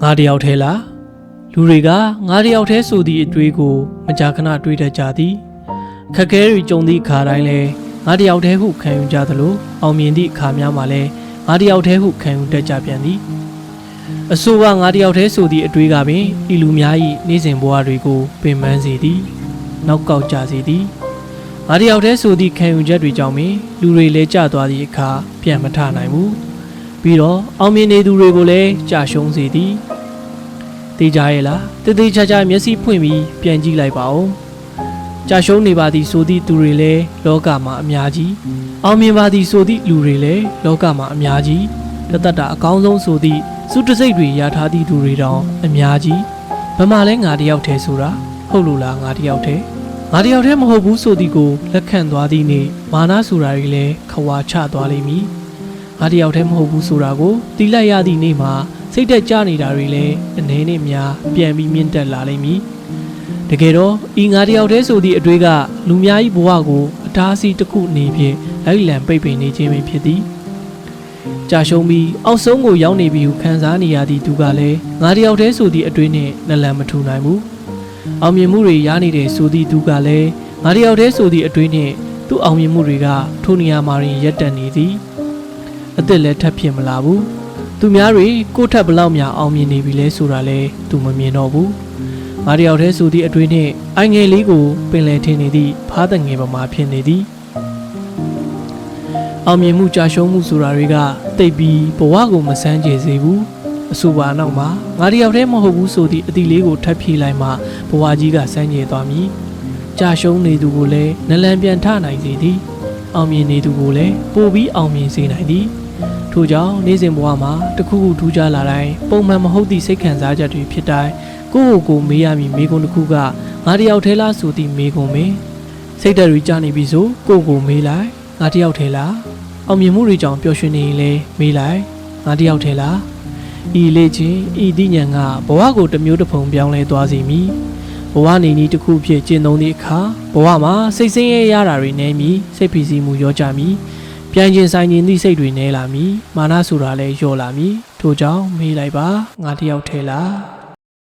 ငါတယောက်ထဲလားလူတွေကငါတယောက်ထဲဆိုသည့်အတွေ့ကိုမကြာခဏတွေးတတ်ကြသည်ခက်ခဲတွေကြုံသည့်အခါတိုင်းလဲငါတယောက်ထဲဟုခံယူကြသလိုအောင်မြင်သည့်အခါများမှာလဲငါတယောက်ထဲဟုခံယူတတ်ကြပြန်သည်အဆိုပါငါတယောက်ထဲဆိုသည့်အတွေ့ကပင်ဤလူများ၏နေ့စဉ်ဘဝတွေကိုပင်ပန်းစေသည်နောက်ကောက်ကြစေသည်ငါတယောက်ထဲဆိုသည့်ခံယူချက်တွေကြောင့်ပင်လူတွေလဲကျသွားသည့်အခါပြန်မထနိုင်ဘူးပြီးတော့အောင်မြင်နေသူတွေကိုလည်းကြာရှုံးစေသည်သိကြရဲ့လားတည်ချာချာမျက်စိဖွင့်ပြီးပြန်ကြည့်လိုက်ပါဦးကြာရှုံးနေပါသည်ဆိုသည့်သူတွေလည်းလောကမှာအများကြီးအောင်မြင်ပါသည်ဆိုသည့်လူတွေလည်းလောကမှာအများကြီးတသက်တာအကောင်းဆုံးဆိုသည့်စုတစိတ်တွေရထားသည့်သူတွေတောင်အများကြီးဘယ်မှာလဲငါတယောက်တည်းဆိုတာဟုတ်လို့လားငါတယောက်တည်းငါတယောက်တည်းမဟုတ်ဘူးဆိုသည်ကိုလက်ခံသွားသည့်နေ့မာနဆိုတာတွေလည်းခွာချသွားလိမ့်မည်ငါတယောက်တည်းမဟုတ်ဘူးဆိုတာကိုတီးလိုက်ရသည့်နေ့မှာစိတ်သက်ကြနေတာတွေလည်းအနေနဲ့များပြန်ပြီးမြင့်တက်လာလိမ့်မည်တကယ်တော့ဤငါတယောက်တည်းဆိုသည့်အတွေ့ကလူများ၏ဘဝကိုအတားအဆီးတစ်ခုအနေဖြင့်လိုက်လံပိတ်ပင်နေခြင်းပဲဖြစ်သည်ကြာရှုံးပြီးအောက်ဆုံးကိုရောက်နေပြီဟုခံစားနေရသည့်သူကလည်းငါတယောက်တည်းဆိုသည့်အတွေ့နှင့်နလန်မထူနိုင်ဘူးအောင်မြင်မှုတွေရနေတဲ့ဆိုသည့်သူကလည်းငါတယောက်တည်းဆိုသည့်အတွေ့နှင့်သူ့အောင်မြင်မှုတွေကထိုနေရာမှာရပ်တန့်နေသည်အသက်လည်းထပ်ဖြစ်မလာဘူးသူများတွေကိုထပ်ဘလောက်များအောင်မြင်နေပြီလဲဆိုတာလဲသူမမြင်တော့ဘူးငါတယောက်တည်းဆိုသည့်အတွေ့နှင့်အိုင်ငယ်လေးကိုပင်လယ်ထင်နေသည့်ဖားတငယ်ပမာဖြစ်နေသည်အောင်မြင်မှုကြာရှုံးမှုဆိုတာတွေကတိတ်ပြီးဘဝကိုမဆန်းကျင်စေဘူးအဆိုပါနောက်မှာငါတယောက်တည်းမဟုတ်ဘူးဆိုသည့်အသည့်လေးကိုထပ်ဖြည့်လိုက်မှဘဝကြီးကဆန်းကျင်သွားမည်ကြာရှုံးနေသူကိုလည်းနလန်ပြန်ထနိုင်စေသည်အောင်မြင်နေသူကိုလည်းပိုပြီးအောင်မြင်စေနိုင်သည်ထို့ကြောင့်နေ့စဉ်ဘဝမှာတခုခုထူးခြားလာတိုင်းပုံမှန်မဟုတ်သည့်စိတ်ခံစားချက်တွေဖြစ်တိုင်းကိုယ့်ကိုယ်မေးရမည်မေးခွန်းတစ်ခုကငါတယောက်ထဲလားဆိုသည့်မေးခွန်းပဲစိတ်ဓာတ်တွေကြာနေပြီဆိုကိုယ့်ကိုယ်မေးလိုက်ငါတယောက်ထဲလားအောင်မြင်မှုတွေကြောင့်ပျော်ရွှင်နေရင်လည်းမေးလိုက်ငါတယောက်ထဲလားဤလေ့ချင်းဤသိဉာဏ်ကဘဝကိုတစ်မျိုးတစ်ဖုံပြောင်းလဲသွားစေမည်ဘဝနေနည်းတစ်ခုဖြစ်ကျင့်သုံးသည့်အခါဘဝမှာစိတ်ဆင်းရဲရတာတွေနည်းမည်စိတ်ဖိစီးမှုရောကြမည်ပြန်ကျင်ဆိုင်ကျင်သည့်စိတ်တွေနည်းလာမည်မာနဆိုတာလည်းလျော့လာမည်ထို့ကြောင့်မေးလိုက်ပါငါတယောက်ထဲလား